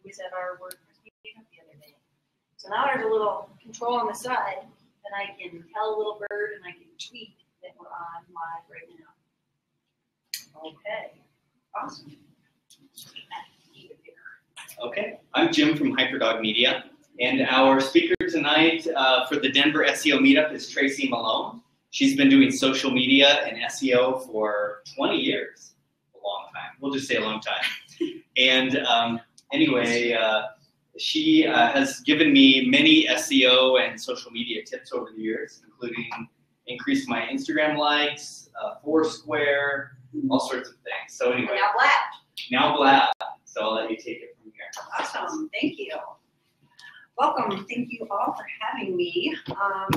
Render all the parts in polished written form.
was at our WordPress meetup the other day. So now there's a little control on the side that I can tell a little bird and I can tweet that we're on live right now. Okay, awesome. Okay, I'm Jim from Hyperdog Media, and our speaker tonight for the Denver SEO meetup is Tracy Malone. She's been doing social media and SEO for 20 years, a long time. We'll just say a long time. And anyway, she has given me many SEO and social media tips over the years, including increase my Instagram likes, Foursquare, all sorts of things. So anyway. Now Blab. Now Blab. So I'll let you take it from here. Awesome, thank you. Welcome, thank you all for having me. I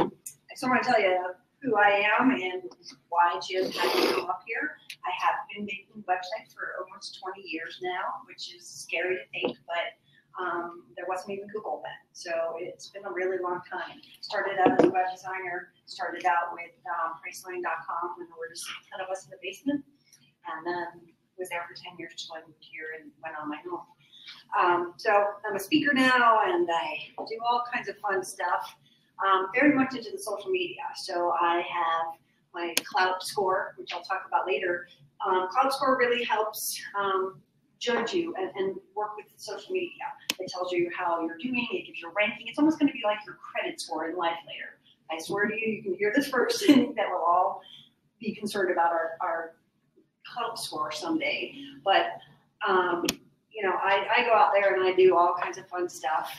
just want to tell you who I am and why Jim had me come up here. I have been making websites for almost 20 years now, which is scary to think, but there wasn't even Google then. So it's been a really long time. Started out as a web designer, started out with Priceline.com when there were just 10 of us in the basement, and then was there for 10 years till I moved here and went on my own. So I'm a speaker now, and I do all kinds of fun stuff. Very much into the social media. So I have my Cloud Score, which I'll talk about later. Cloud Score really helps judge you and work with social media. It tells you how you're doing. It gives you a ranking. It's almost going to be like your credit score in life later. I swear to you, you can hear this person that will all be concerned about our Cloud Score someday. But you know, I go out there and I do all kinds of fun stuff.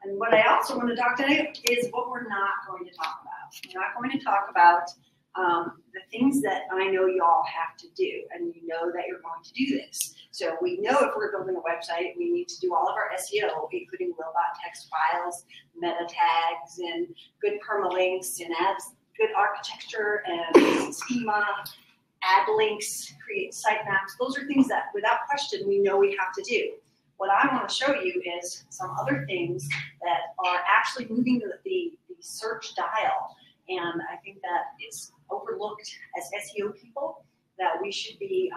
And what I also want to talk today is what we're not going to talk about. We're not going to talk about the things that I know you all have to do, and you know that you're going to do this. So we know if we're building a website, we need to do all of our SEO, including robot text files, meta tags, and good permalinks, and add good architecture and schema, add links, create sitemaps. Those are things that, without question, we know we have to do. What I want to show you is some other things that are actually moving the search dial. And I think that it's overlooked as SEO people, that we should be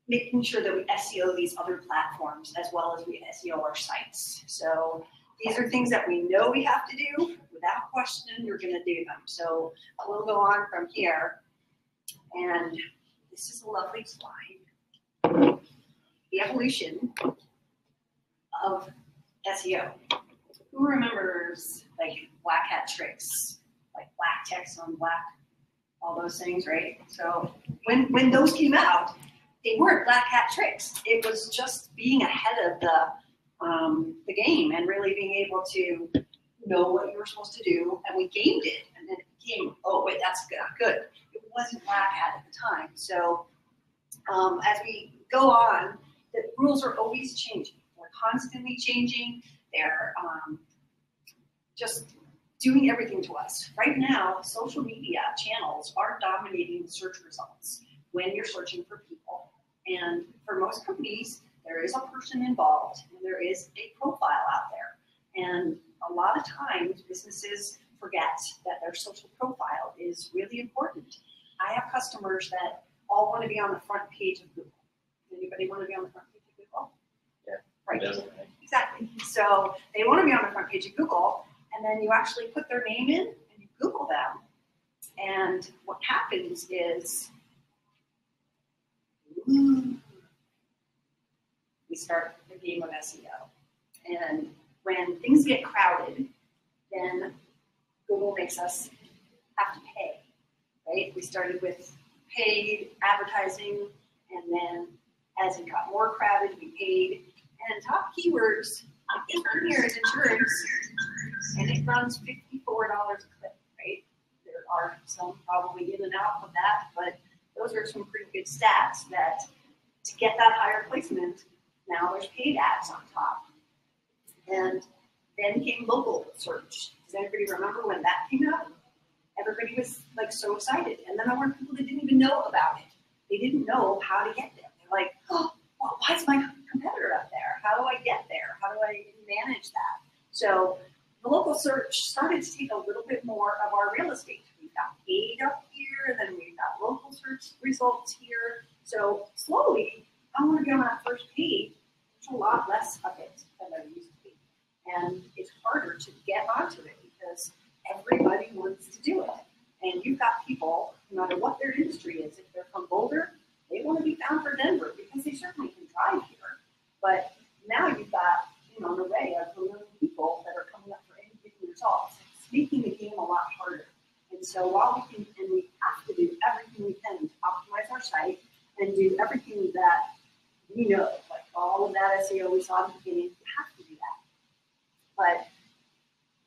making sure that we SEO these other platforms as well as we SEO our sites. So these are things that we know we have to do. Without question, you're going to do them. So we'll go on from here. And this is a lovely slide. The evolution of SEO. Who remembers like black hat tricks, like black text on black, all those things, right? So when those came out, they weren't black hat tricks. It was just being ahead of the game and really being able to know what you were supposed to do, and we gamed it, and then it became, oh wait, that's not good. It wasn't black hat at the time. So as we go on, the rules are always changing. They're constantly changing. They're just doing everything to us. Right now, social media channels are dominating search results when you're searching for people. And for most companies, there is a person involved and there is a profile out there. And a lot of times, businesses forget that their social profile is really important. I have customers that all want to be on the front page of Google. Anybody want to be on the front page of Google? Yeah. Right. Exactly. So they want to be on the front page of Google, and then you actually put their name in and you Google them. And what happens is we start the game of SEO. And when things get crowded, then Google makes us have to pay, right? We started with paid advertising, and then as it got more crowded, we paid. And top keywords, in here is insurance, and it runs $54 a click, right? There are some probably in and out of that, but those are some pretty good stats that to get that higher placement, now there's paid ads on top. And then came local search. Does anybody remember when that came out? Everybody was like so excited. And then there were people that didn't even know about it. They didn't know how to get there. They're like, oh, well, why is my competitor up there? How do I get there? How do I manage that? So the local search started to take a little bit more of our real estate. We've got paid up here, and then we've got local search results here. So slowly, I want to be on that first page lot less of it than there used to be. And it's harder to get onto it because everybody wants to do it. And you've got people, no matter what their industry is, if they're from Boulder, they want to be found for Denver because they certainly can drive here. But now you've got, an array of a million people that are coming up for any given results. It's making the game a lot harder. And so while we can, and we have to do everything we can to optimize our site and do everything that we know, like all of that SEO we saw at the beginning, we have to do that. But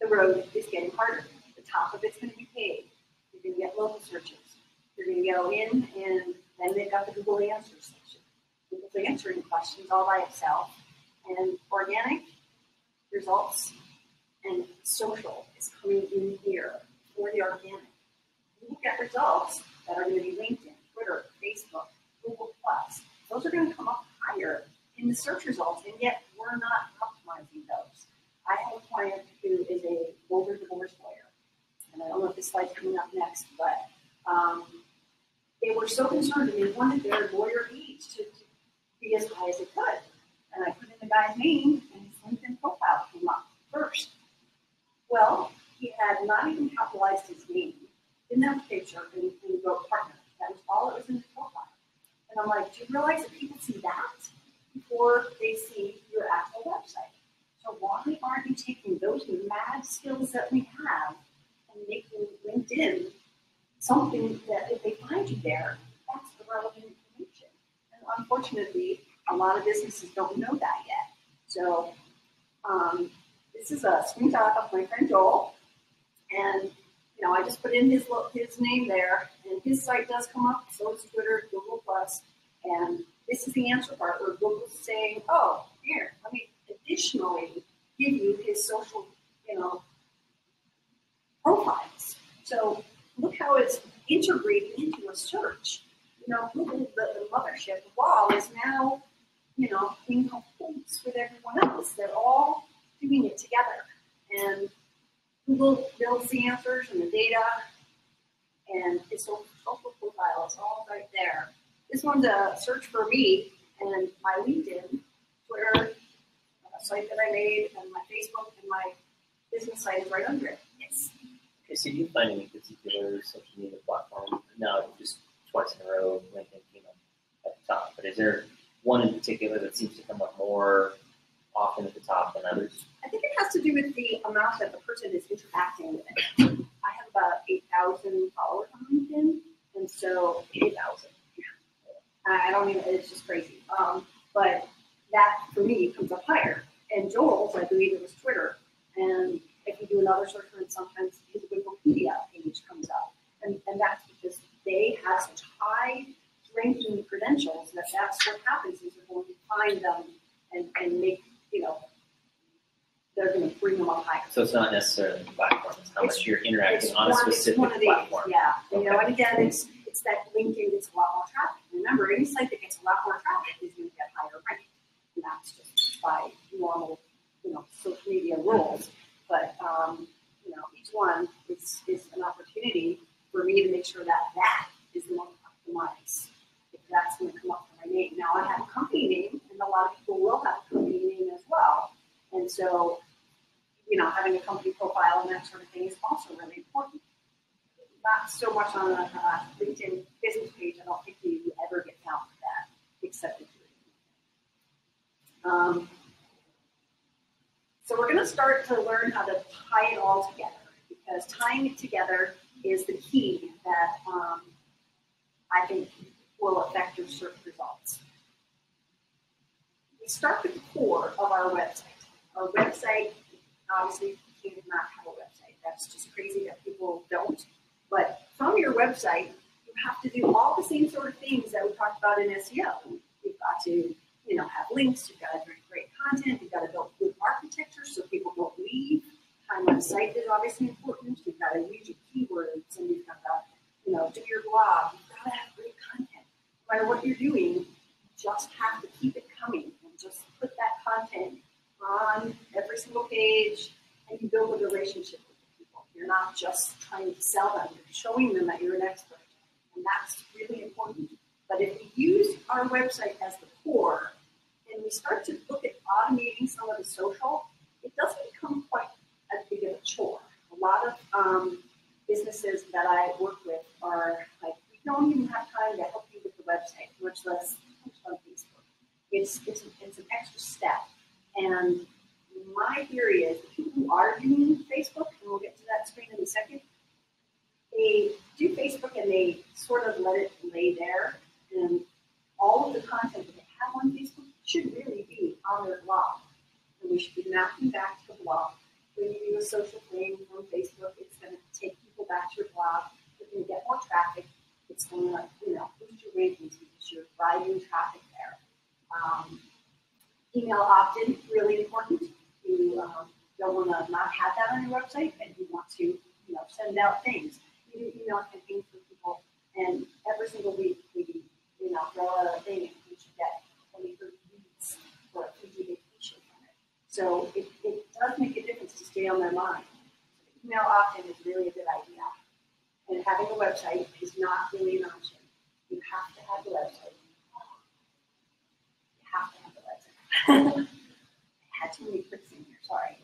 the road is getting harder. The top of it's going to be paid. You're going to get local searches. You're going to go in, and then they've got the Google Answers section. Google's answering questions all by itself. And organic results and social is coming in here for the organic. You will get results that are going to be LinkedIn, Twitter, Facebook, Google+. Those are going to come up higher in the search results, and yet we're not optimizing those. I have a client who is a Boulder divorce lawyer, and I don't know if this slide's coming up next, but they were so concerned and they wanted their lawyer age to be as high as it could. And I put in the guy's name, and his LinkedIn profile came up first. Well, he had not even capitalized his name, didn't have a picture, and he wrote partner. That was all that was in his profile. And I'm like, do you realize that people see that before they see your actual website? So why aren't you taking those mad skills that we have and making LinkedIn something that if they find you there, that's the relevant information? And unfortunately, a lot of businesses don't know that yet. So this is a screenshot of my friend Joel, and I just put in his name there, and his site does come up. So is Twitter, Google+, and this is the answer part where Google's saying, "Oh, here, let me additionally give you his social, profiles." So look how it's integrated into a search. Google, the mothership, the wall is now in cahoots with everyone else. They're all doing it together. And Google builds the answers and the data, and its social profile is all right there. This one's a search for me, and my LinkedIn, Twitter, site that I made, and my Facebook, and my business site is right under it. Yes. Okay, so do you find any particular social media platform, now just twice in a row, LinkedIn came up at the top, but is there one in particular that seems to come up more often at the top than others? I think it has to do with the amount that the person is interacting with it. I have about 8,000 followers on LinkedIn, and so 8,000. I don't even, it's just crazy. But that, for me, comes up higher. And Joel's, I believe it was Twitter, and if you do another search for it, sometimes his Wikipedia page comes up. And that's because they have such high ranking credentials that's what happens is you're going to find them and make, they're going to bring them up higher. So it's not necessarily the platform, it's how much you're interacting on a specific platform. Yeah, okay. And again, it's that LinkedIn gets a lot more traffic. Remember, any site that gets a lot more traffic is going to get higher rank. And that's just by normal, social media rules. But, each one is an opportunity for me to make sure that is the most optimized. If that's going to come up for my name. Now, I have a company name, and a lot of people will have a company name as well. And so, having a company profile and that sort of thing is also really important. Not so much on a LinkedIn business page. I don't think you ever get found for that, except if you're So we're going to start to learn how to tie it all together, because tying it together is the key that I think will affect your search results. We start with the core of our website. Our website, obviously, you cannot have a website. That's just crazy that people don't. But from your website, you have to do all the same sort of things that we talked about in SEO. You've got to, have links. You've got to do great content. You've got to build good architecture so people don't leave. Time on site is obviously important. You've got to use your keywords, and you've got to, do your blog. You've got to have great content. No matter what you're doing, you just have to keep it coming and just put that content on every single page, and you build a relationship with the people. You're not just trying to sell them. You're showing them that you're an expert, and that's really important. But if we use our website as the core, and we start to look at automating some of the social, it doesn't become quite as big of a chore. A lot of businesses that I work with are like, we don't even have time to help you with the website, much less post on Facebook. It's an extra step. And my theory is the people who are doing Facebook, and we'll get to that screen in a second, they do Facebook and they sort of let it lay there. And all of the content that they have on Facebook should really be on their blog. And we should be mapping back to the blog. When you do a social thing from Facebook, it's going to take people back to your blog. You're going to get more traffic. It's going to, boost your rankings because you're driving traffic there. Email opt-in, really important. You don't want to not have that on your website, and you want to, send out things. You do email campaigns for people, and every single week we, throw out a thing, and you should get 20, 30 leads for a Fiji vacation from it. So it does make a difference to stay on their mind. Email opt-in is really a good idea, and having a website is not really an option. You have to have the website. You have to have the website. I had too many clicks in here, sorry.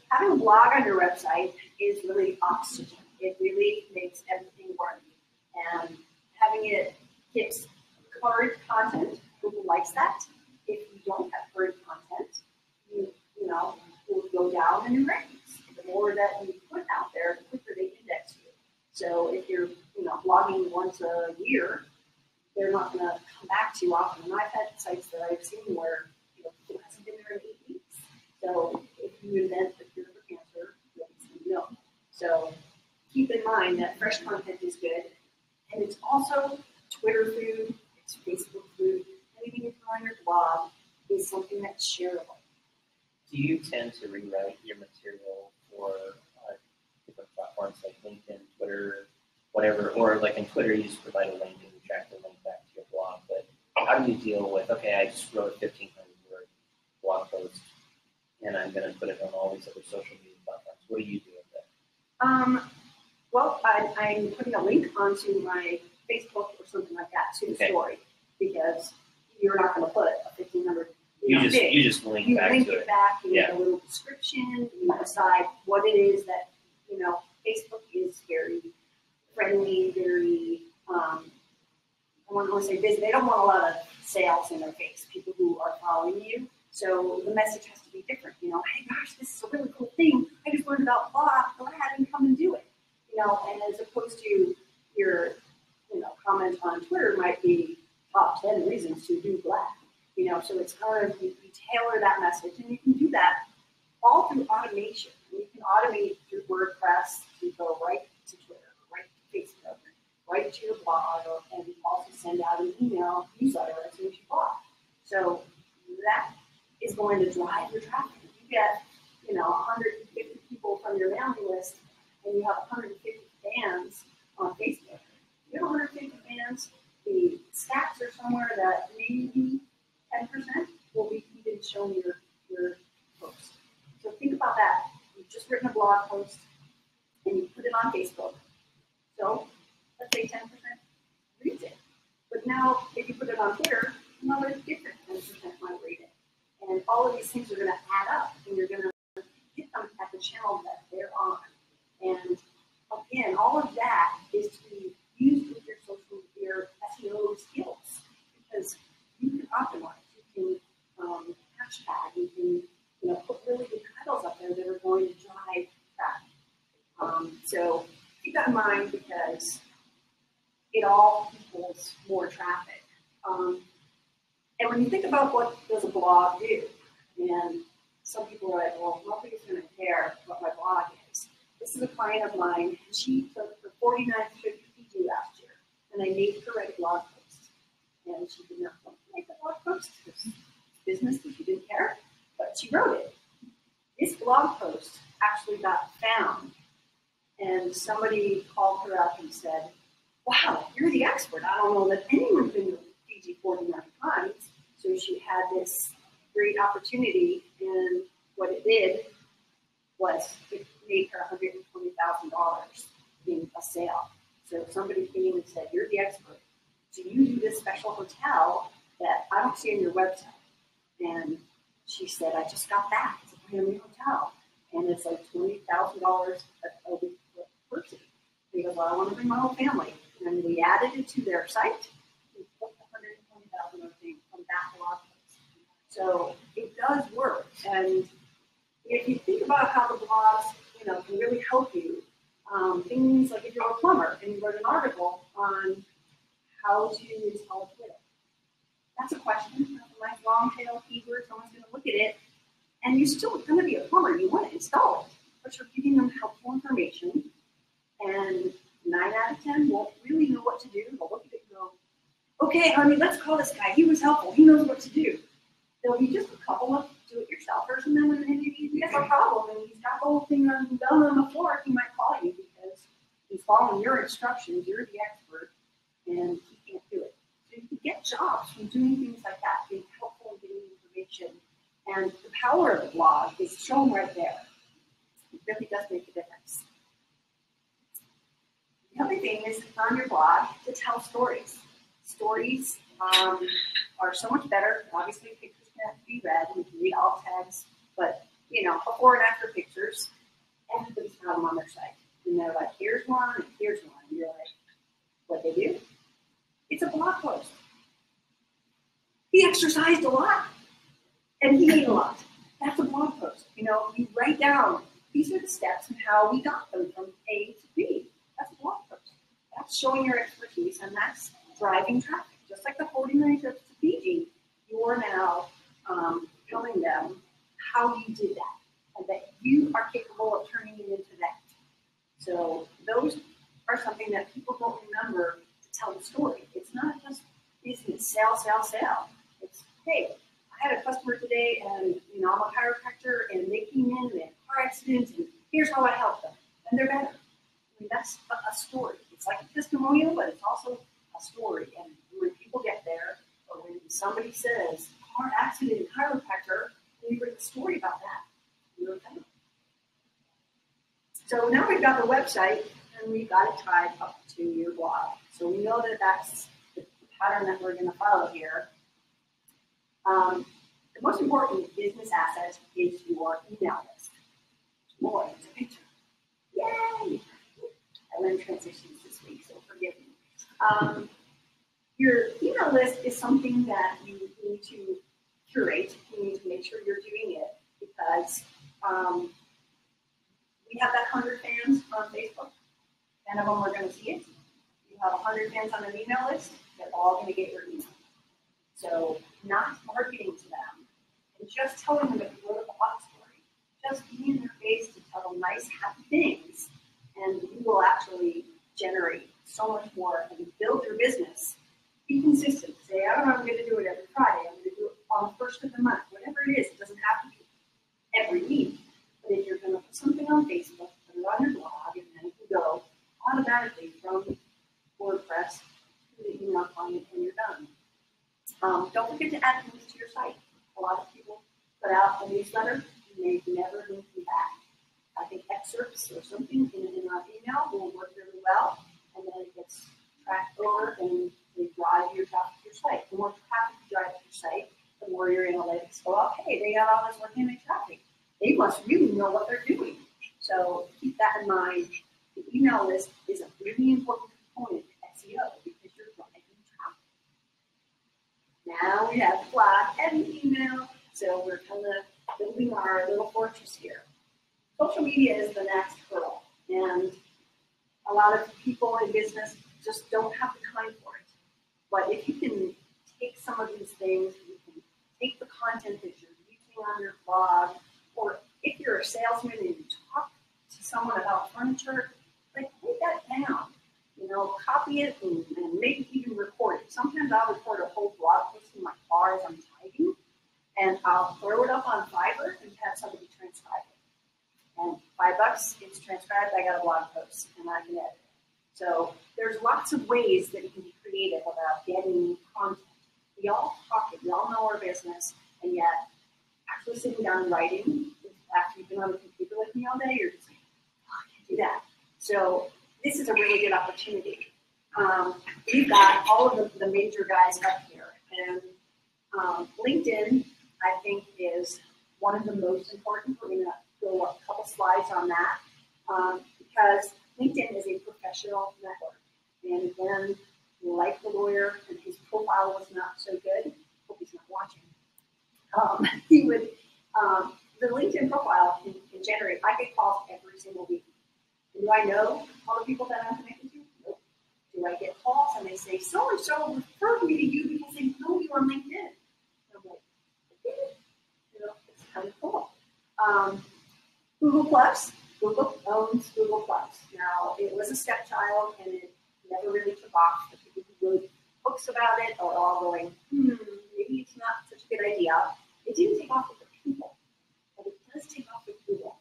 Having a blog on your website is really oxygen. It really makes everything work. And having it get current content, Google likes that. If you don't have current content, you will go down in your rankings. The more that you put out there, the quicker they index you. So if you're, blogging once a year, they're not going to come back to you often. And I've had sites that I've seen where, it hasn't been there in 8 weeks. So if you invent the cure for cancer, nobody's going to know. So keep in mind that fresh content is good. And it's also Twitter food, it's Facebook food. Anything you put on your blog is something that's shareable. Do you tend to rewrite your material for different platforms like LinkedIn, Twitter, whatever, or like in Twitter you just provide a link and you track the link back to your blog, but how do you deal with, okay, I just wrote a 1,500-word blog post and I'm going to put it on all these other social media platforms. What do you do with it? Well, I'm putting a link onto my Facebook or something like that to the story because you're not going to put a 1,500. You just link back to it. You link it back, you make a little description, you decide what it is that, Facebook is very friendly, very, I want to say busy. They don't want a lot of sales in their face, people who are following you. So the message has to be different. Hey, gosh, this is a really cool thing. I just learned about blog. Go ahead and come and do it. And as opposed to your, comment on Twitter might be top 10 reasons to do blab. So it's kind of, you tailor that message, and you can do that all through automation. You can automate through WordPress to go right to Twitter, right to Facebook, right to your blog, and also send out an email newsletter as soon as you blog. So that is going to drive your traffic. If you get, 150 people from your mailing list, and you have 150 fans on Facebook, you have 150 fans, the stats are somewhere that maybe 10% will be even shown your post. So think about that. You've just written a blog post and you put it on Facebook. So let's say 10% reads it. But now if you put it on Twitter, another different 10% might read it. And all of these things are going to add up, and you're going to hit them at the channel that they're on. And again, all of that is to be used with your SEO skills, because you can optimize, you can hashtag, you can put really good titles up there that are going to drive traffic. So keep that in mind because it all equals more traffic. And when you think about what does a blog do, and some people are like, well, nobody's going to care what my blog is. This is a client of mine, and she took her 49th trip to Fiji last year, and I made her write a blog post. And she did not want to make a blog post because business, and she didn't care, but she wrote it. This blog post actually got found, and somebody called her up and said, wow, you're the expert. I don't know that anyone's been to Fiji 49 times. So she had this great opportunity, and what it did was it made her $120,000 in a sale. So somebody came and said, you're the expert. So you do this special hotel that I don't see on your website. And She said, I just got back. It's a brand new hotel. And it's like $20,000 a week per person. He goes, well, I want to bring my whole family. And we added it to their site. We put the $120,000 thing on that blog post. So it does work. And if you think about how the blogs, can really help you, things like if you're a plumber and you wrote an article on how to install a toilet. That's a question. That's a nice long tail keyword. Someone's going to look at it. And you're still going to be a plumber. You want to install it. But you're giving them helpful information. And 9 out of 10 won't really know what to do. They'll look at it and go, okay, honey, let's call this guy. He was helpful. He knows what to do. There'll be just a couple of do-it-yourselfers. And then when he has a problem and he's got the whole thing done on the floor, he might call you because he's following your instructions. You're the expert. And he can't do it. So you can get jobs from doing things like that, being helpful and getting information. And the power of the blog is shown right there. It really does make a difference. The other thing is on your blog to tell stories. Stories are so much better. Obviously, pictures can have to be read. You can read alt tags, but before and after pictures, everybody's got them on their site. And they're like, here's one, and here's one. And you're like, what they do? It's a blog post. He exercised a lot, and he ate a lot. That's a blog post. You write down, these are the steps and how we got them from A to B. That's a blog post. That's showing your expertise, and that's driving traffic. Just like the 49 trips to Fiji, you are now telling them how you did that, and that you are capable of turning it into that. So those are something that people don't remember to tell the story. It's not just business, sell. It's, hey, I had a customer today, and I'm a chiropractor, and they came in and they had a car accident, and here's how I helped them, and they're better. I mean, that's a story. It's like a testimonial, but it's also a story. And when people get there, or when somebody says car accident, chiropractor, and you bring a story about that, you're better. So now we've got the website, and we've got it tied up to your blog. So we know that that's the pattern that we're going to follow here. The most important business asset is your email list. Boy, it's a picture. Yay! I learned transitions this week, so forgive me. Your email list is something that you need to curate. You need to make sure you're doing it because we have that 100 fans on Facebook. 10 of them are going to see it. You have 100 fans on an email list, they're all going to get your email. So not marketing to them and just telling them that you wrote a blog story. Just be in their face to tell them nice, happy things, and you will actually generate so much more and build your business. Be consistent. Say, I don't know, I'm going to do it every Friday. I'm going to do it on the first of the month. Whatever it is, it doesn't have to be every week. But if you're going to put something on Facebook, put it on your blog, and then it can go automatically from WordPress to the email client, and you're done. Don't forget to add links to your site. A lot of people put out a newsletter and they never link them back. I think excerpts or something in an email will work really well, and then it gets tracked over and they drive your traffic to your site. The more traffic you drive to your site, the more your analytics go up. Hey, they got all this organic traffic. They must really know what they're doing. So keep that in mind. The email list is a really important component of SEO because you're driving traffic. Now we have the blog and the email, so we're kind of building our little fortress here. Social media is the next hurdle, and a lot of people in business just don't have the time for it. But if you can take some of these things, you can take the content that you're using on your blog, or if you're a salesman and you talk to someone about furniture, like write that down. Copy it and maybe even record it. Sometimes I'll record a whole blog post in my car as I'm typing, and I'll throw it up on Fiverr and have somebody transcribe it. And $5, it's transcribed, I got a blog post, and I can edit it. So there's lots of ways that you can be creative about getting content. We all talk it, we all know our business, and yet actually sitting down and writing, after you've been on the computer with me all day, you're just like, oh, I can't do that. So this is a really good opportunity. We've got all of the major guys up here, and LinkedIn I think is one of the most important. We're going to go a couple slides on that because LinkedIn is a professional network. And again, like the lawyer, and his profile was not so good. Hope he's not watching. He would, the LinkedIn profile can generate, I get calls every single week. And do I know all the people that I'm connected to? Nope. Do I get calls and they say, so-and-so referred me to you because they know you on LinkedIn? And I'm like, okay. It's kind of cool. Google owns Google Plus. Now, it was a stepchild and it never really took off. The people who wrote books about it are all going, maybe it's not such a good idea. It didn't take off with the people, but it does take off with Google.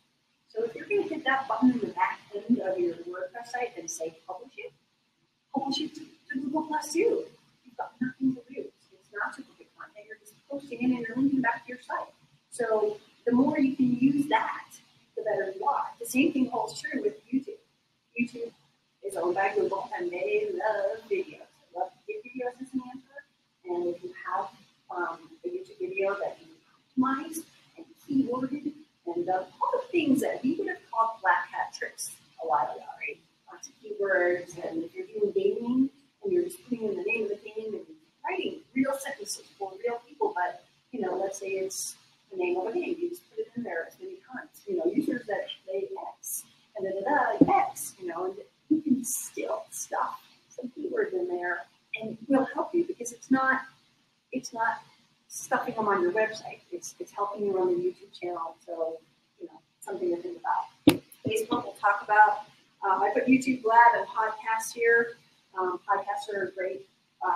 So if you're going to hit that button in the back end of your WordPress site and say publish it to Google Plus too. You've got nothing to lose. It's not duplicate content. You're just posting it and you're linking back to your site. So the more you can use that, the better you are. The same thing holds true with YouTube. YouTube is owned by Google and they love videos. They love to give videos as an answer. And if you have a YouTube video that you optimized and keyworded and done all the things that we would have called black hat tricks a while ago, right? Lots of keywords, and if you're doing gaming and you're just putting in the name of the game and writing real sentences for real people, but let's say it's the name of a game, you just put it in there as many times. Users that play X and X, and you can still stuff some keywords in there, and it will help you because it's not stuffing them on your website. It's helping you run the YouTube channel. So something to think about. Facebook we'll talk about. I put YouTube Blab and podcasts here. Podcasts are great.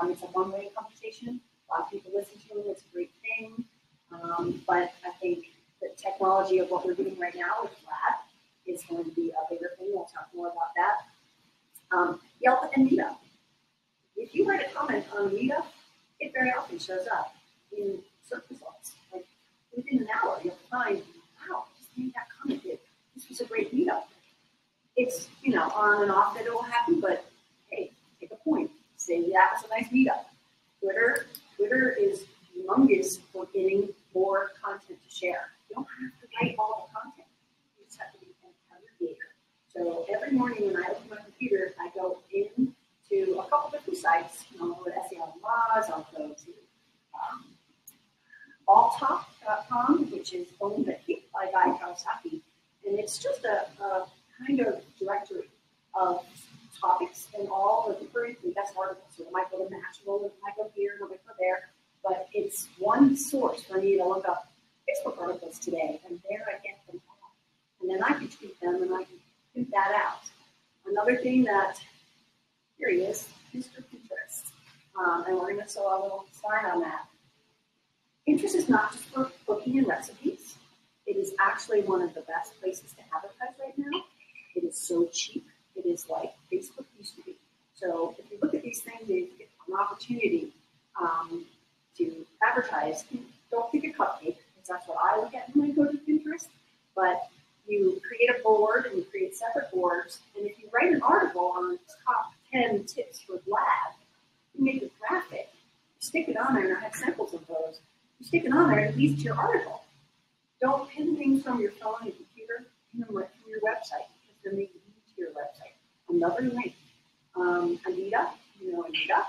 It's a one-way conversation. A lot of people listen to them. It's a great thing. But I think the technology of what we're doing right now with Blab is going to be a bigger thing. We'll talk more about that. Yelp and Meetup. If you write a comment on Meetup, it very often shows up in search results. Like within an hour, you'll find, wow, I just made that comment. This was a great Meetup. It's on and off that it will happen, but hey, take a point. Say that was a nice Meetup. Twitter is humongous for getting more content to share. You don't have to write all the content. You just have to be an aggregator. So every morning when I open my computer, I go into a couple different sites. I'll go to SEO Laws, I'll go to alltalk.com, which is owned by Guy Kawasaki. And it's just a kind of directory of topics and all the different and best articles. So it might go to Mashable, it might go here, it might go there. But it's one source for me to look up Facebook articles today, and there I get them all. And then I can tweet them, and I can print that out. Another thing that, here he is, Mr. Pinterest. And we're going to show a little slide on that. Pinterest is not just for cooking and recipes. It is actually one of the best places to advertise right now. It is so cheap. It is like Facebook used to be. So if you look at these things, you get an opportunity to advertise. Don't think a cupcake, because that's what I look at when I go to Pinterest. But you create a board and you create separate boards. And if you write an article on top 10 tips for Blab, you make a graphic, you stick it on there, and I have samples of those. You stick it on there, and it leads to your article. Don't pin things from your phone and computer, pin them right from your website, because then they lead to your website. Another link. Anita, Anita.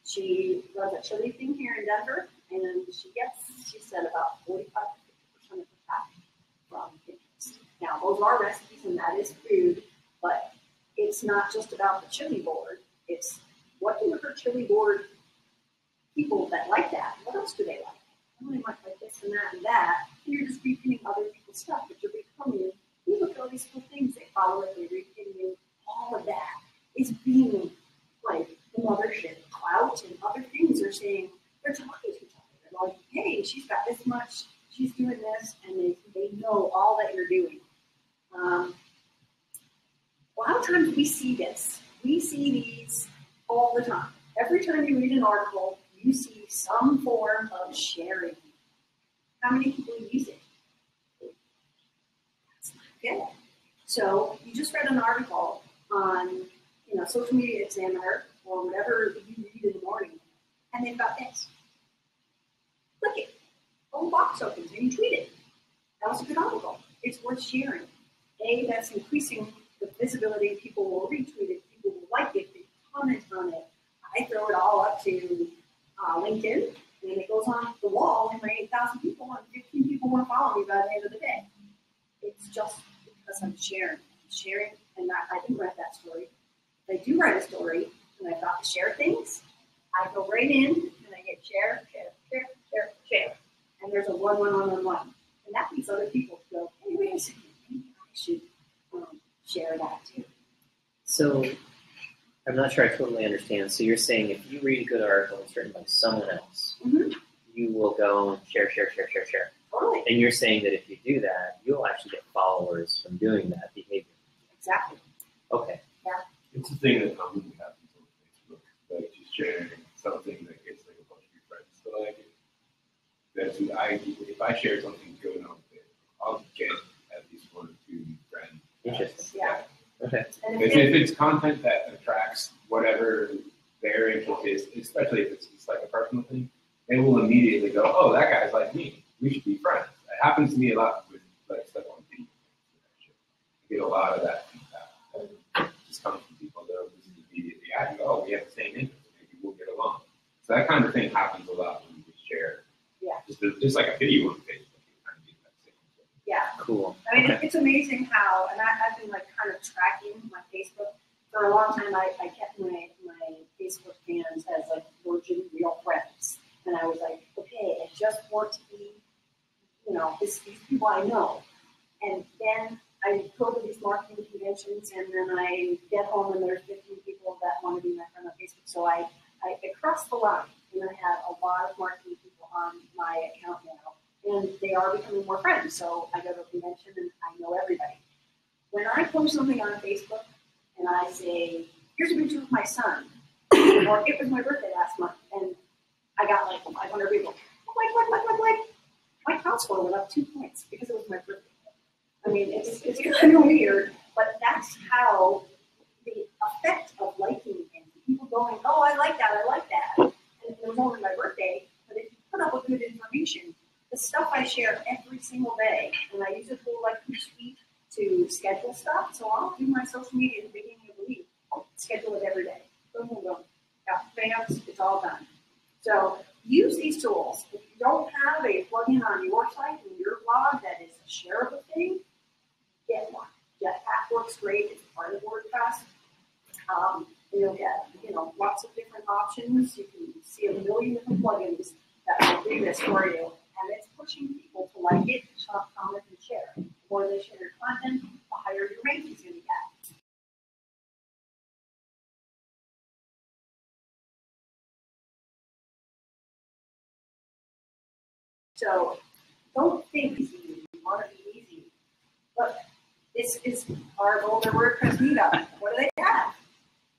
She runs a chili thing here in Denver, and she said about 45 to 50% of her traffic from Pinterest. Now, those are recipes, and that is food, but it's not just about the chili board. It's what do her chili board people that like that, what else do they like? Oh, they might like this and that and that. And you're just repeating other people's stuff, but you're becoming, you look at all these cool things, they follow it, they repeat you. All of that is being like the mothership. Clout and other things are saying, they're talking to each other. They're like, hey, she's got this much, she's doing this, and they know all that you're doing. A lot of times we see this. We see these all the time. Every time you read an article, you see some form of sharing. How many people use it? That's not good. So you just read an article on, Social Media Examiner or whatever you read in the morning, and they've got this. Click it. little box opens and you tweet it. That was a good article. It's worth sharing. That's increasing the visibility. People will retweet it. People will like it. They comment on it. I throw it all up to LinkedIn, and it goes on the wall, and my 8,000 people and 15 people want to follow me by the end of the day. It's just because I'm sharing, and I didn't write that story. If I do write a story, and I've got to share things, I go right in, and I get share, and there's a 1, 1, 1, 1, 1. And that leads other people to go, hey, wait a second, maybe I should share that too. So I'm not sure I totally understand. So you're saying if you read a good article that's written by someone else, you will go and share. Totally. And you're saying that if you do that, you'll actually get followers from doing that behavior. Exactly. Okay. Yeah. It's a thing that commonly happens on Facebook, like just sharing something that gets like a bunch of your friends to like it. That's what if I share something good on Facebook, I'll get at least 1 or 2 friends. Interesting. Yeah. Okay. And If it's content that attracts whatever their interest is, especially if it's just like a personal thing, they will immediately go, "Oh, that guy's like me. We should be friends." It happens to me a lot with like stuff on video. I get a lot of that feedback. It just comes from people that will just immediately add, "Oh, we have the same interest. Maybe we'll get along." So that kind of thing happens a lot when we share. Yeah. Just like a video on Facebook, you kind of get that same thing. Yeah. Cool. I mean, Okay. it's amazing how, and I've been like kind of tracking my Facebook for a long time. I kept my Facebook fans as like virgin real friends, and I was like, okay, I just want to be, these people I know, and then I go to these marketing conventions, and then I get home and there's 15 people that want to be my friend on Facebook. So I cross the line, and I have a lot of marketing people on my account now. And they are becoming more friends. So I go to a convention and I know everybody. When I post something on Facebook and I say, here's a picture of my son, or it was my birthday last month, and I got like 500 people. Like. My count score went up 2 points because it was my birthday. I mean, it's kind of weird, but that's how the effect of liking and people going, oh, I like that. And it was only my birthday, but if you put up with good information, the stuff I share every single day, and I use a tool like Hootsuite to schedule stuff. So I'll do my social media at the beginning of the week, schedule it every day. Boom, boom, boom. Got fans, it's all done. So use these tools. If you don't have a plugin on your site and your blog that is a shareable thing, get one. Jetpack works great. It's part of WordPress. And you'll get, lots of different options. You can see a million different plugins that will do this for you. And it's pushing people to like it, comment, and share. The more they share your content, the higher your ranking's going to get. So don't think easy. You want to be easy. But this is our Boulder WordPress Meetup. What do they have?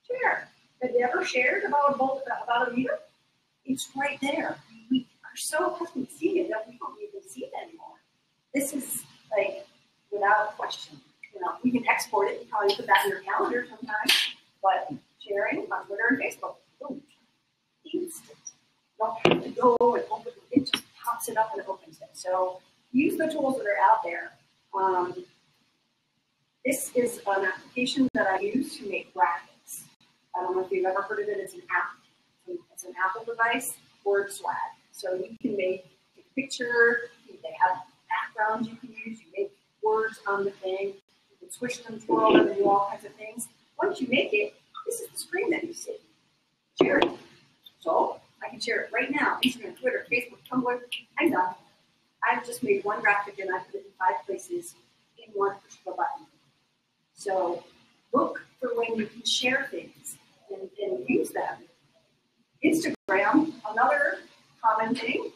Share. Have you ever shared about a meetup? It's right there. We are so accustomed to seeing it that we don't even see it anymore. This is like without question. We can export it. You probably put that in your calendar sometimes. But sharing on Twitter and Facebook, boom, instant. You don't have to go and open it. It just pops it up and opens it. So use the tools that are out there. This is an application that I use to make graphics. I don't know if you've ever heard of it. It's an app. It's an Apple device, WordSwag. So you can make a picture. They have backgrounds you can use. You make words on the thing. You can switch them, twirl them, and do all kinds of things. Once you make it, this is the screen that you see. Share it. So I can share it right now. Instagram, Twitter, Facebook, Tumblr. I'm done. I've just made one graphic and I put it in 5 places in one push of a button. So look for when you can share things and use them. Instagram, another common thing.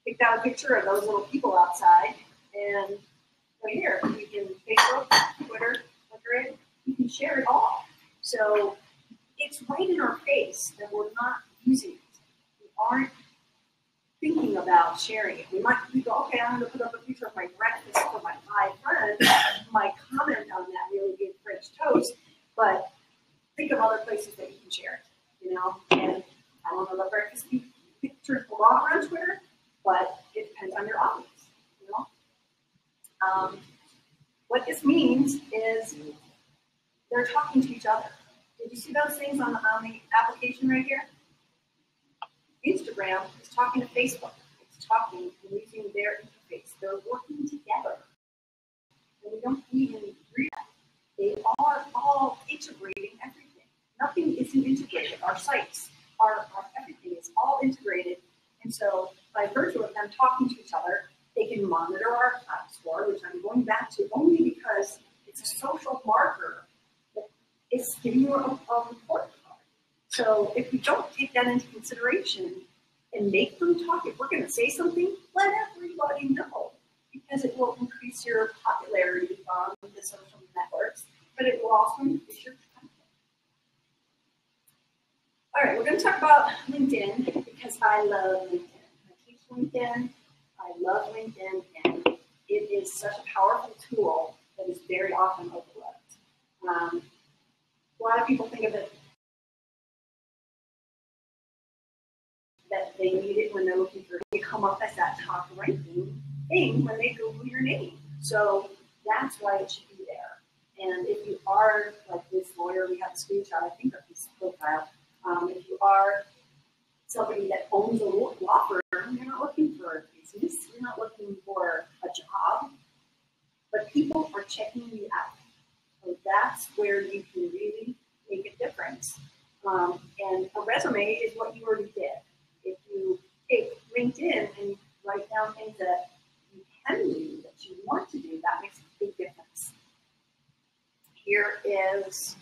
Picked out a picture of those little people outside, and right here, you can Facebook, Twitter, Flickr it, you can share it all. So it's right in our face that we're not using it. We aren't thinking about sharing it. We go, okay, I'm going to put up a picture of my breakfast for my 5 friends. My comment on that really good French toast, but think of other places that you can share it, And I don't know the breakfast pictures belong on Twitter, but it depends on your audience, you know? What this means is they're talking to each other. Did you see those things on the application right here? Instagram is talking to Facebook. It's talking and using their interface. They're working together. And we don't even read that. They are all integrating everything. Nothing isn't integrated. Our sites, our everything is all integrated. And so by virtue of them talking to each other, they can monitor our cloud score, which I'm going back to only because it's a social marker that is giving you a report card. So if we don't take that into consideration and make them talk, if we're going to say something, let everybody know, because it will increase your popularity on the social networks, but it will also increase your traffic. All right, we're going to talk about LinkedIn because I love LinkedIn. I teach LinkedIn. I love LinkedIn, and it is such a powerful tool that is very often overlooked. A lot of people think of it that they need it when they're looking for, you come up as that top ranking thing when they Google your name. So that's why it should be there. And if you are like this lawyer, we have a screenshot, I think, of his profile. If you are somebody that owns a law firm, you're not looking for a business, you're not looking for a job, but people are checking you out. So that's where you can really make a difference. And a resume is what you already did. If you take LinkedIn and write down things that you can do, that you want to do, that makes a big difference. Here is,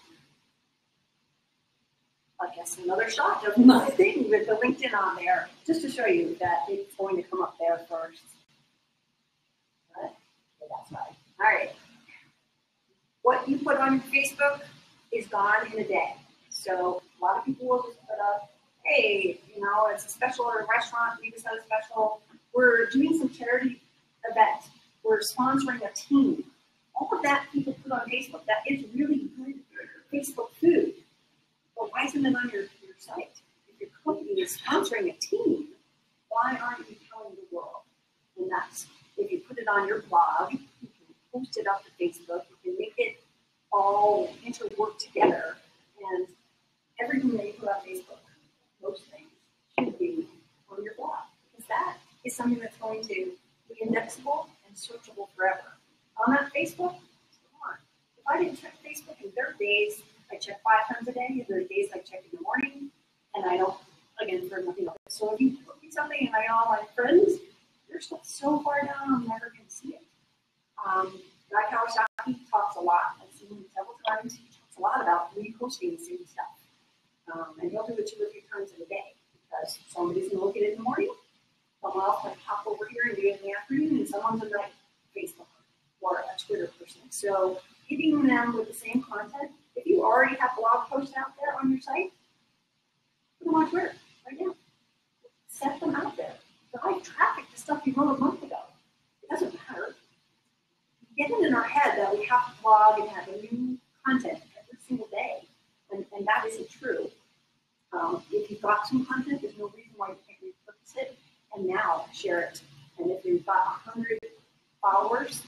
I guess, another shot of my thing with the LinkedIn on there, just to show you that it's going to come up there first. Okay, that's right. All right. What you put on Facebook is gone in a day. So a lot of people will just put up, hey, you know, it's a special at a restaurant, we just had a special. We're doing some charity event. We're sponsoring a team. All of that people put on Facebook. That is really good Facebook food. But why isn't it on your site? If your company is sponsoring a team, why aren't you telling the world? And that's, if you put it on your blog, you can post it up to Facebook, you can make it all interwork together. And everything that you put on Facebook, most things, should be on your blog. Because that is something that's going to be indexable and searchable forever. On that Facebook, come on. If I didn't check Facebook, and there are days I check 5 times a day, and there are days I check in the morning, and I don't, again, for nothing else. So if you put me something and I know all my friends, your stuff's so far down, I'm never going to see it. Guy Kawasaki talks a lot. I've seen him several times. He talks a lot about reposting the same stuff. And he'll do it 2 or 3 times in a day because somebody's going to look at it in the morning, someone else might pop over here and do it in the afternoon, and someone's a night Facebook or a Twitter person. So hitting them with the same content, if you already have blog posts out there on your site, put them on Twitter right now. Set them out there. Drive traffic to stuff you wrote a month ago. It doesn't matter. Get it in our head that we have to blog and have a new content every single day, and that isn't true. If you've got some content, there's no reason why you can't repurpose it, and now share it. And if you've got 100 followers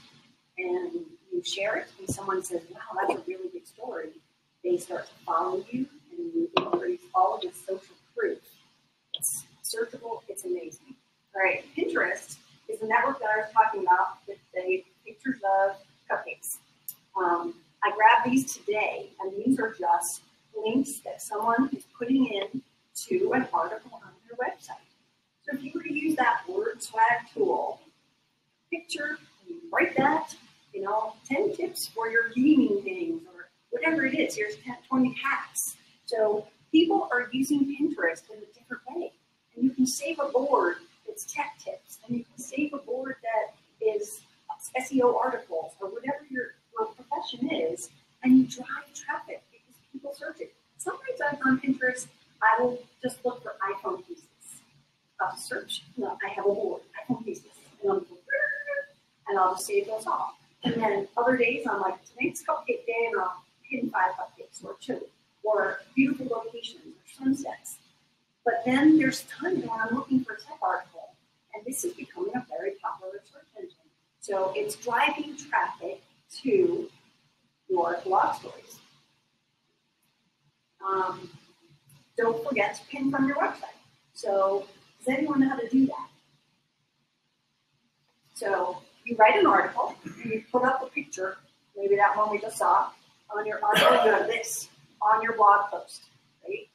and you share it, and someone says, wow, that's a really good story, they start to follow you, and you increase all of this social proof. It's searchable, it's amazing. All right, Pinterest is the network that I was talking about with the pictures of cupcakes. I grabbed these today, and these are just links that someone is putting in to an article on their website. So if you were to use that word swag tool, picture, and you write that, 10 tips for your gaming things, or whatever it is. Here's 20 hacks. So people are using Pinterest in a different way. And you can save a board that's tech tips, and you can save a board that is SEO articles, or whatever your profession is, and you drive traffic because people search it. Sometimes on Pinterest, I will just look for iPhone pieces. I'll search, I have a board, iPhone pieces, and I'll just save those off. And then other days, I'm like, today's cupcake day, and I'll pin 5 cupcakes, or 2, or beautiful locations, or sunsets. But then there's times when I'm looking for a tech article, And this is becoming a very popular search engine. So it's driving traffic to your blog stories. Don't forget to pin from your website. So does anyone know how to do that? So you write an article, and you put up a picture, maybe that one we just saw, on your article. You have this on your blog post, right?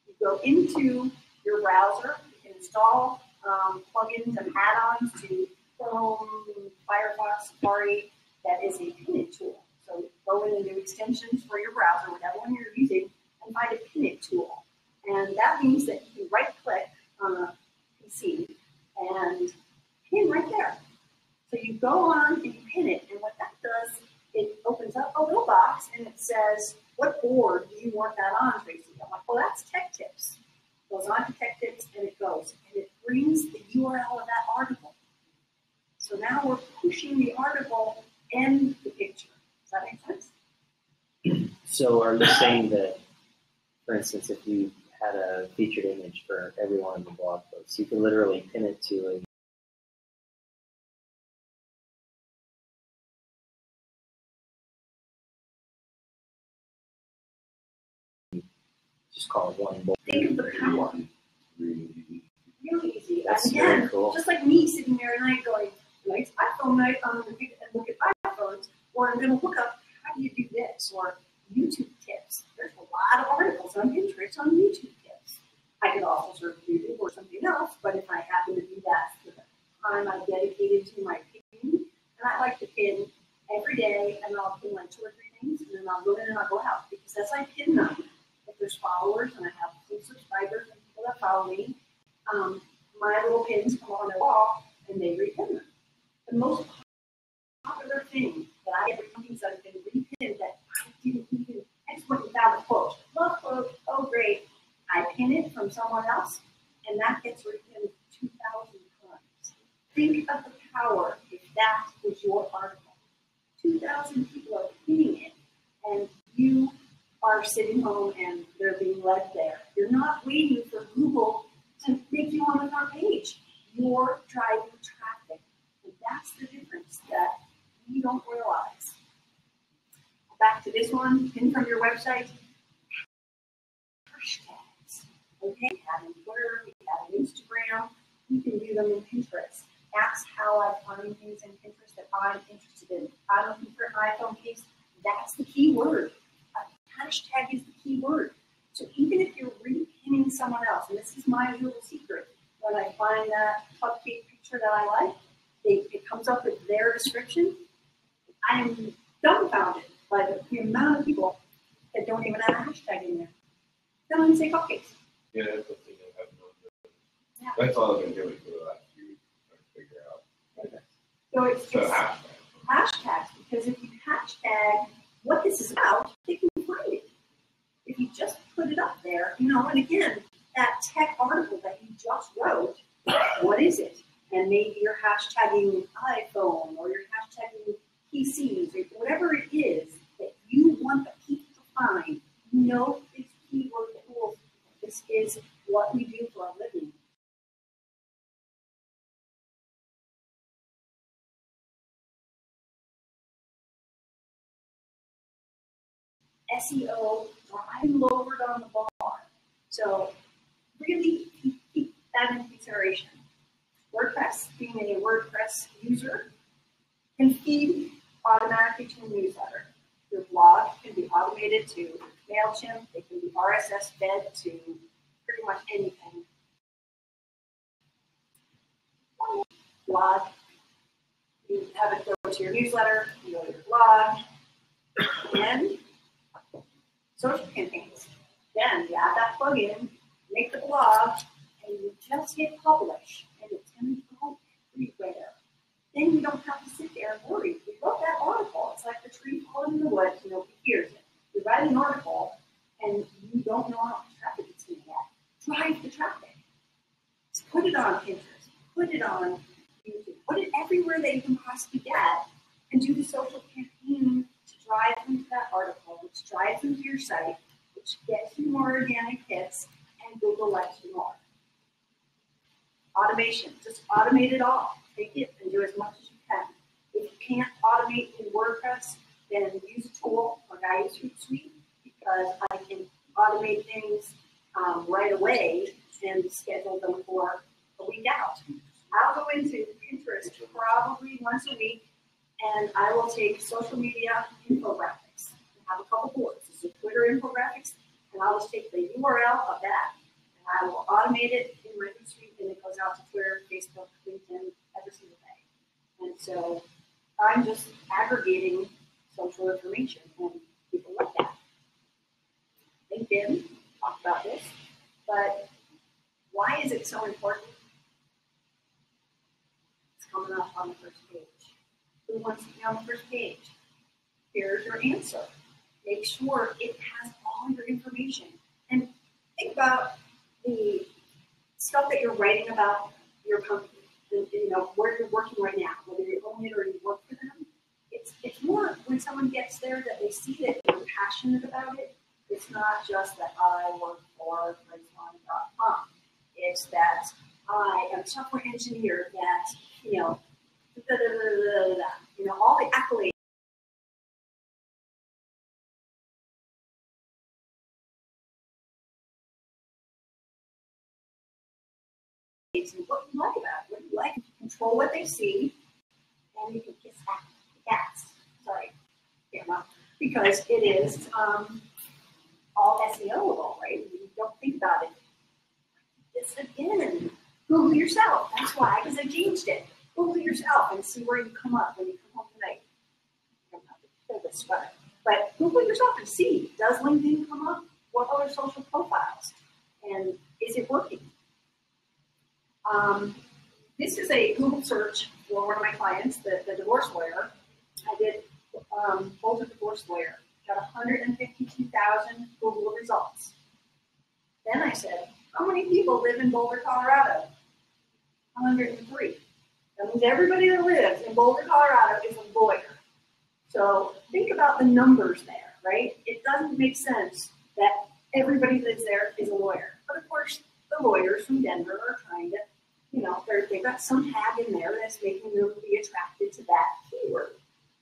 You go into your browser, you can install plugins and add-ons to Chrome, Firefox, Safari. That is a pin it tool. So go in and do extensions for your browser, whatever one you're using, and find a pin it tool. And that means that you can right-click on a PC and pin right there. So you go on and you pin it, and what that does, it opens up a little box and it says, what board do you want that on, Tracy? I'm like, well, that's Tech Tips. It goes on to Tech Tips and it goes, and it brings the URL of that article. So now we're pushing the article and the picture. Does that make sense? So are you saying that, for instance, if you had a featured image for everyone in the blog post, you can literally pin it to a just call it one board. Think of the power. Really easy. That's and again, very cool. Just like me sitting there at night going, tonight's iPhone night, I'm going to look at iPhones, or I'm going to look up how do you do this, or YouTube tips. There's a lot of articles on Pinterest on YouTube tips. I could also search YouTube or something else, but if I happen to do that for the time I dedicated to my pinning, and I like to pin every day, and I'll pin like 2 or 3 things, and then I'll go in and I'll go out, because as I pin them, if there's followers, and I have some subscribers and people that follow me, my little pins come on the wall, and they repin them. The most popular thing that I ever things that have been repinned that I didn't even, I just went and found a quote. Love quote, oh great. I pin it from someone else, and that gets repinned 2,000 times. Think of the power if that was your article. 2,000 people are pinning it, and you are sitting home and they're being led there. You're not waiting for Google to make you on the front page. You're driving traffic. And that's the difference that we don't realize. Back to this one, pin from your website. Hashtags. Okay, we have in Twitter, we have in Instagram, you can do them in Pinterest. That's how I find things in Pinterest that I'm interested in. I'm looking for an iPhone case. That's the key word. A hashtag is the key word. So even if you're repinning someone else, and this is my little secret, when I find that cupcake picture that I like, it comes up with their description. I am dumbfounded by the amount of people that don't even have a hashtag in there. They don't even say cupcakes. Yeah, that's the thing I have no idea. Yeah. That's all I've been doing for the last few weeks, trying to figure out. Okay. So it's hashtags. hashtags, because if you hashtag what this is about, they can find it. If you just put it up there, and again, that tech article that you just wrote, what is it? And maybe you're hashtagging iPhone, or you're hashtagging PCs, or whatever it is that you want the people to find. It's keyword tools. This is what we do for a living. SEO, driving lowered on the bar. So really keep that in consideration. WordPress, being a WordPress user, can feed automatically to a newsletter. Your blog can be automated to MailChimp. It can be RSS fed to pretty much anything. Blog, you have it go to your newsletter, you go to your blog, and social campaigns. Then you add that plugin, make the blog, and you just hit publish, and it's going to go everywhere. Then you don't have to sit there and worry. You wrote that article. It's like the tree falling in the woods, nobody hears it. You write an article, and you don't know how much traffic it's going to get. Drive the traffic. Just put it on Pinterest. Put it on YouTube. Put it everywhere that you can possibly get, and do the social campaign to drive them to that article, which drives them to your site, which gets you more organic hits, and Google likes you more. Automation, just automate it all. Take it and do as much as you can. If you can't automate in WordPress, then use a tool like I use Hootsuite, because I can automate things right away and schedule them for a week out. I'll go into Pinterest probably once a week, and I will take social media infographics. I have a couple boards. This is Twitter infographics, and I'll just take the URL of that, and I will automate it in my Hootsuite, and it goes out to Twitter, Facebook, LinkedIn every single day. And so I'm just aggregating social information, and people like that. LinkedIn, talked about this, but why is it so important? It's coming up on the first page. Who wants to be on the first page? Here's your answer. Make sure it has all your information. And think about the stuff that you're writing about your company, where you're working right now, whether you own it or you work for them. It's more when someone gets there that they see that you're passionate about it. It's not just that I work for Rizwan.com. It's that I am a software engineer that, all the accolades. And what you like about it, what you like, you control what they see, and you can kiss cats. Sorry, camera, because it is all SEO, right? You don't think about it. It's again, Google yourself. That's why, because I changed it. Google yourself and see where you come up when you come home tonight. I don't have to fill this sweater, but Google yourself and see, does LinkedIn come up? What other social profiles? And is it working? This is a Google search for one of my clients, the divorce lawyer. I did Boulder divorce lawyer. Got 152,000 Google results. Then I said, how many people live in Boulder, Colorado? 103. That means everybody that lives in Boulder, Colorado is a lawyer. So think about the numbers there, right? It doesn't make sense that everybody that lives there is a lawyer. But of course, the lawyers from Denver are trying to, they've got some tag in there that's making them be attracted to that keyword.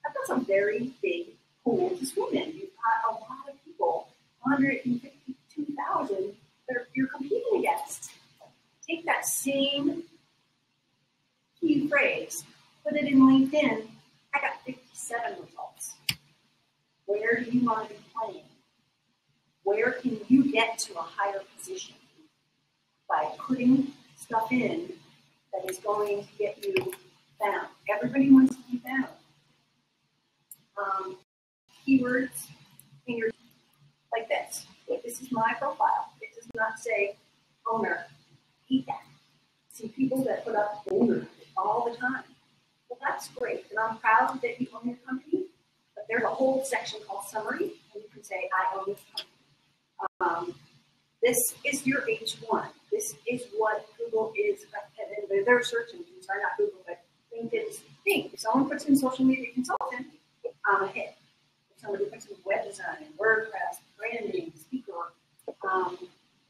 That's a very big pool to swim in. You've got a lot of people, 152,000 that you're competing against. Take that same key phrase, put it in LinkedIn. I got 57 results. Where do you want to be playing? Where can you get to a higher position? By putting stuff in that is going to get you found. Everybody wants to be found. Keywords in your, like this. This is my profile. It does not say owner. Hate that. See people that put up owner all the time. Well, that's great, and I'm proud that you own your company. But there's a whole section called summary, and you can say I own this company. This is your H1. This is what Google is. And their search engines, sorry, not Google, but LinkedIn's thing. If someone puts in social media consultant, I'm a hit. If somebody puts in web design, WordPress, branding, speaker,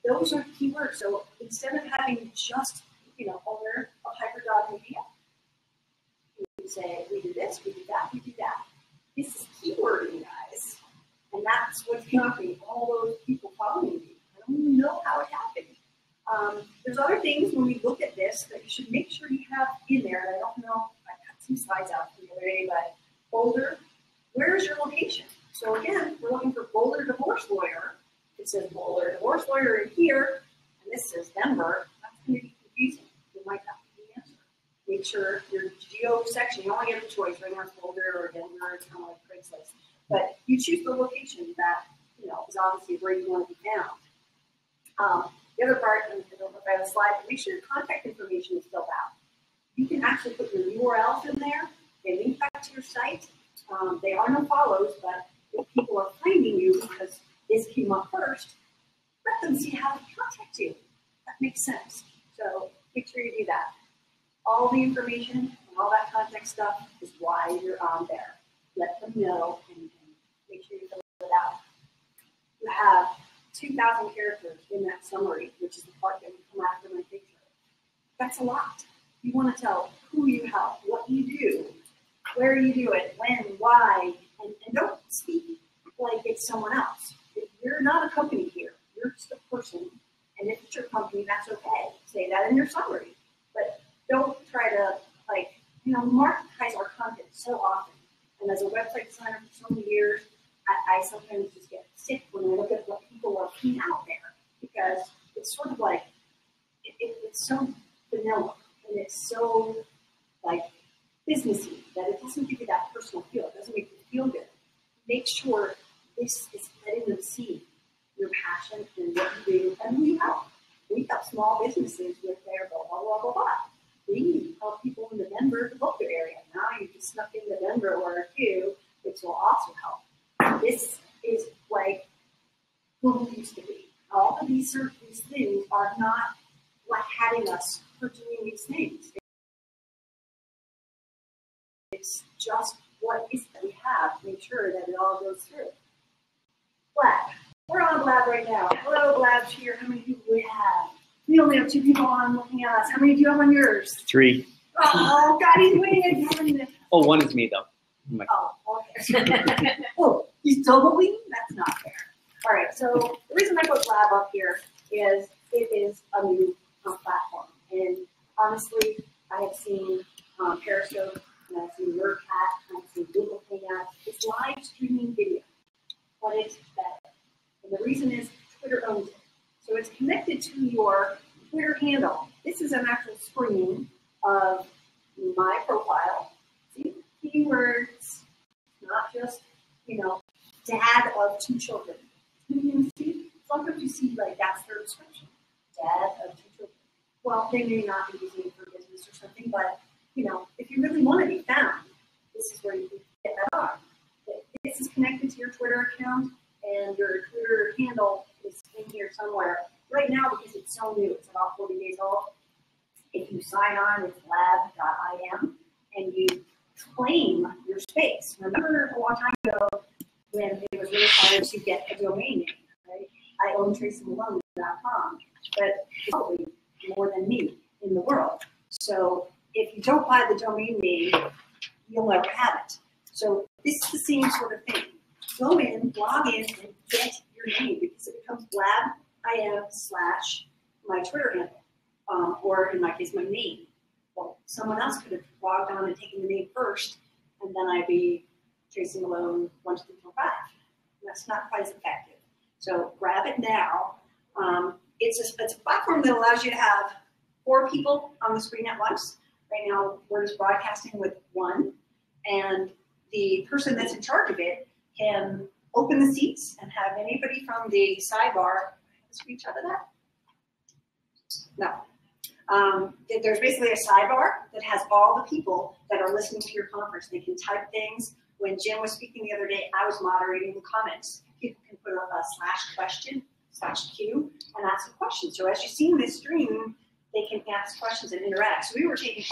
those are keywords. So instead of having just, owner of Hyperdog Media, you can say, we do this, we do that, we do that. This is keywording, guys. And that's what's got all those people following you. I don't even know how it happened. There's other things when we look at this that you should make sure you have in there. And I don't know, I cut some slides out from the other day, but Boulder, where is your location? So again, we're looking for Boulder divorce lawyer. It says Boulder divorce lawyer in here, and this says Denver. That's going to be confusing. You might not be the answer. Make sure your geo section, you only get a choice. Right now it's Boulder or Denver. It's kind of like Craigslist. But you choose the location that, is obviously where you want to be found. The other part, and I don't know if I have a slide, but make sure your contact information is filled out. You can actually put your URLs in there. They link back to your site. They are no follows, but if people are finding you because this came up first, let them see how to contact you. That makes sense. So make sure you do that. All the information and all that contact stuff is why you're on there. Let them know and make sure you fill it out. You have 2,000 characters in that summary, which is the part that would come after my picture. That's a lot. You want to tell who you help, what you do, where you do it, when, why, and don't speak like it's someone else. You're not a company here. You're just a person. And if it's your company, that's okay. Say that in your summary. But don't try to, marketize our content so often. And as a website designer for so many years, I sometimes just get sick when I look at what people are putting out there, because it's sort of like, it's so vanilla, and it's so, businessy that it doesn't give you that personal feel. It doesn't make you feel good. Make sure this is letting them see your passion and what you do and who you help. We help small businesses with their blah, blah, blah, blah, blah. We help people in the Denver, the Boulder area. Now you just snuck in the Denver or two, which will also help. This is like Google used to be. All of these things are not like having us for doing these things. It's just what is that we have to make sure that it all goes through. Blab. We're on Blab right now. Hello, Blab's here. How many people do we have? We only have 2 people on looking at us. How many do you have on yours? 3. Oh, God, he's winning. Oh, 1 is me, though. Oh, okay. Oh, he's doubling? That's not fair. All right, so the reason I put Blab up here is it is a new platform. And honestly, I have seen Periscope, and I've seen WordCat, I've seen Google Hangouts. It's live streaming video, but it's better. And the reason is Twitter owns it. So it's connected to your Twitter handle. This is an actual screen of my profile. See, keywords, not just, dad of 2 children. You see, sometimes you see that's their description. Dad of 2 children. Well, they may not be using it for business or something, but if you really want to be found, this is where you can get that on. This is connected to your Twitter account, and your Twitter handle is in here somewhere. Right now, because it's so new, it's about 40 days old. If you sign on with lab.im and you claim your space. Remember a long time ago when it was really hard to get a domain name, right? I own tracymalone.com, but it's probably more than me in the world. So if you don't buy the domain name, you'll never have it. So this is the same sort of thing. Go in, log in, and get your name, because it becomes blab.im/my Twitter handle, or in my case, my name. Well, someone else could have logged on and taken the name first, and then I'd be Tracy Malone 1, 2, 3, 4, 5. That's not quite as effective. So grab it now. It's a platform that allows you to have 4 people on the screen at once. Right now, we're just broadcasting with 1, and the person that's in charge of it can open the seats and have anybody from the sidebar screenshot of that. No. There's basically a sidebar that has all the people that are listening to your conference. They can type things. When Jim was speaking the other day, I was moderating the comments. People can put a /question/Q and ask a question. So as you see in this stream, they can ask questions and interact. So we were taking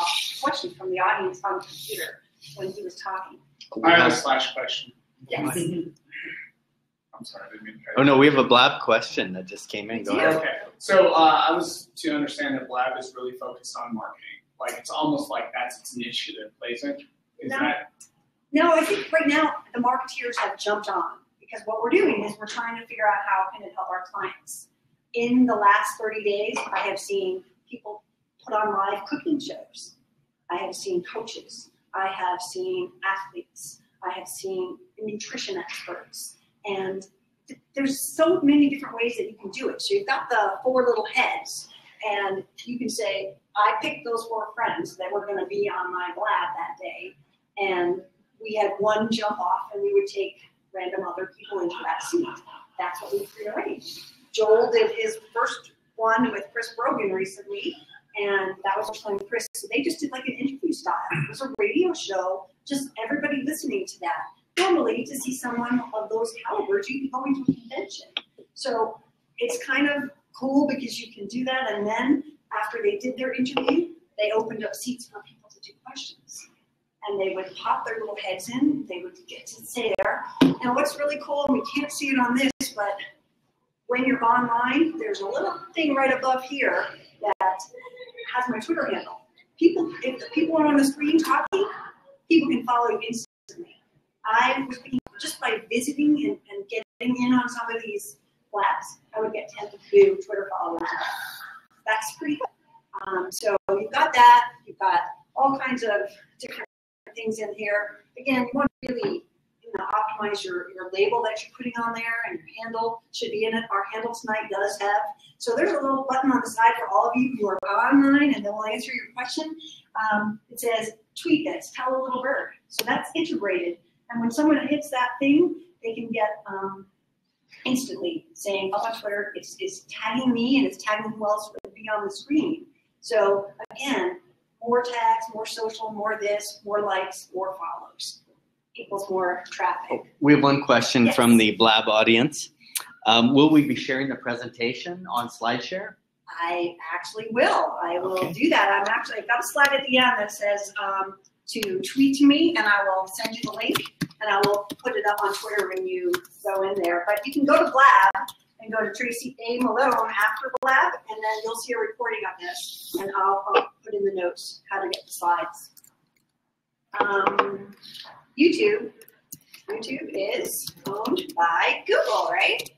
questions from the audience on the computer when he was talking. I have a /question. Yes. I'm sorry, I didn't mean to. Oh, no, we have a Blab question that just came in. Go ahead. Okay, so I was to understand that Blab is really focused on marketing. It's almost like that's its niche that it plays in. No, I think right now the marketeers have jumped on, because what we're doing is we're trying to figure out how can it help our clients. In the last 30 days, I have seen people put on live cooking shows. I have seen coaches. I have seen athletes. I have seen nutrition experts. And there's so many different ways that you can do it. So you've got the 4 little heads, and you can say, I picked those 4 friends that were going to be on my Blab that day, and we had one jump off, and we would take random other people into that seat. That's what we prearranged. Joel did his first one with Chris Brogan recently, and that was showing Chris. So they just did like an interview style. It was a radio show, just everybody listening to that. Normally, to see someone of those calibers, you'd be going to a convention. So it's kind of cool because you can do that, and then after they did their interview, they opened up seats for people to do questions. And they would pop their little heads in, they would get to say there. And what's really cool, and we can't see it on this, but when you're online, there's a little thing right above here that has my Twitter handle. If the people are on the screen talking, people can follow you instantly. I was thinking just by visiting and getting in on some of these labs, I would get 10 to 2 Twitter followers. That's pretty good. So you've got that. You've got all kinds of different things in here. Again, you want to really optimize your label that you're putting on there, and your handle should be in it. Our handle tonight does have. So there's a little button on the side for all of you who are online, and then we'll answer your question. It says, tweet this, tell a little bird. So that's integrated. And when someone hits that thing, they can get instantly saying, oh, on Twitter, it's tagging me and it's tagging who else would be on the screen. So again, more tags, more social, more this, more likes, more follows equals more traffic. We have one question Yes. from the Blab audience. Will we be sharing the presentation on SlideShare? I actually will. I will Okay. do that. I've got a slide at the end that says to tweet to me, and I will send you the link, and I will put it up on Twitter when you go in there. But you can go to Blab and go to Tracy A. Malone after Blab, and then you'll see a recording of this, and I'll put in the notes how to get the slides. YouTube is owned by Google, right?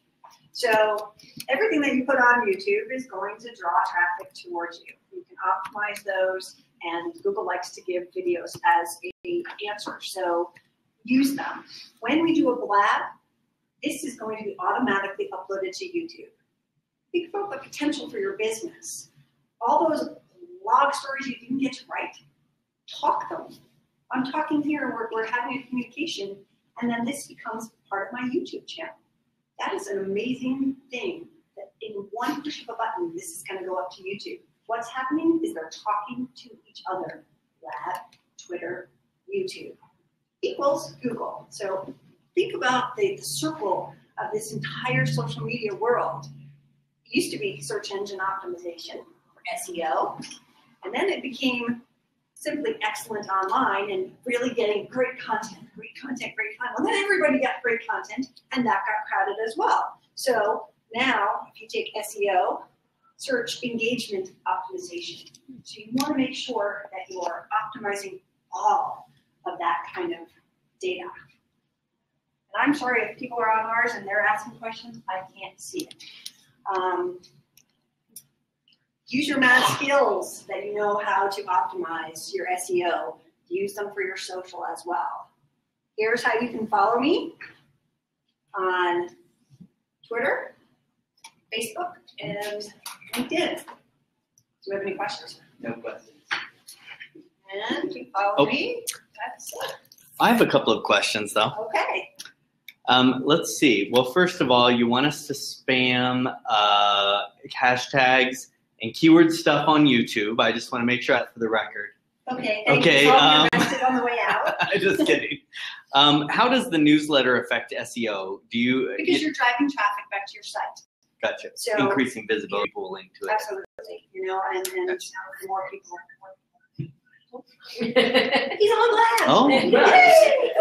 So everything that you put on YouTube is going to draw traffic towards you. You can optimize those, and Google likes to give videos as an answer. So use them. When we do a Blab, this is going to be automatically uploaded to YouTube. Think about the potential for your business. All those blog stories you didn't get to write, talk them. I'm talking here, we're having a communication, and then this becomes part of my YouTube channel. That is an amazing thing that in one push of a button, this is going to go up to YouTube. What's happening is they're talking to each other. Blab, Twitter, YouTube equals Google. So think about the circle of this entire social media world. It used to be search engine optimization for SEO, and then it became simply excellent online and really getting great content. Well, then everybody got great content, and that got crowded as well. So now, if you take SEO, search engagement optimization. So you want to make sure that you are optimizing all of that kind of data. And I'm sorry if people are on ours and they're asking questions, I can't see it. Use your math skills that you know how to optimize your SEO. Use them for your social as well. Here's how you can follow me on Twitter, Facebook, and LinkedIn. Do you have any questions? No questions. And you follow me. That's it. I have a couple of questions, though. Okay. Let's see. Well, first of all, you want us to spam hashtags and keyword stuff on YouTube. I just want to make sure that for the record. Okay. Okay, You can arrested on the way out. Just kidding. How does the newsletter affect SEO? Do you? Because you're driving traffic back to your site. Gotcha. So- Increasing visibility, pooling to it. Absolutely. You know, and more people. He's on Blab. Oh, Yay!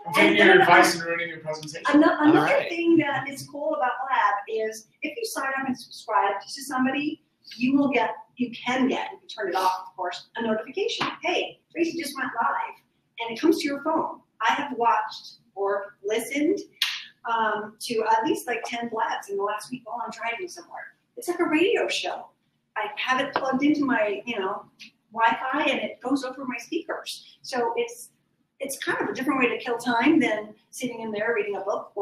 I'm taking your advice and ruining your presentation. Another All right. thing that is cool about Blab is if you sign up and subscribe to somebody, you can get, if you turn it off, of course, a notification. Hey, Tracy just went live, and it comes to your phone. I have watched or listened to at least like 10 Blabs in the last week while I'm driving somewhere. It's like a radio show. I have it plugged into my, Wi-Fi, and it goes over my speakers. So it's kind of a different way to kill time than sitting in there reading a book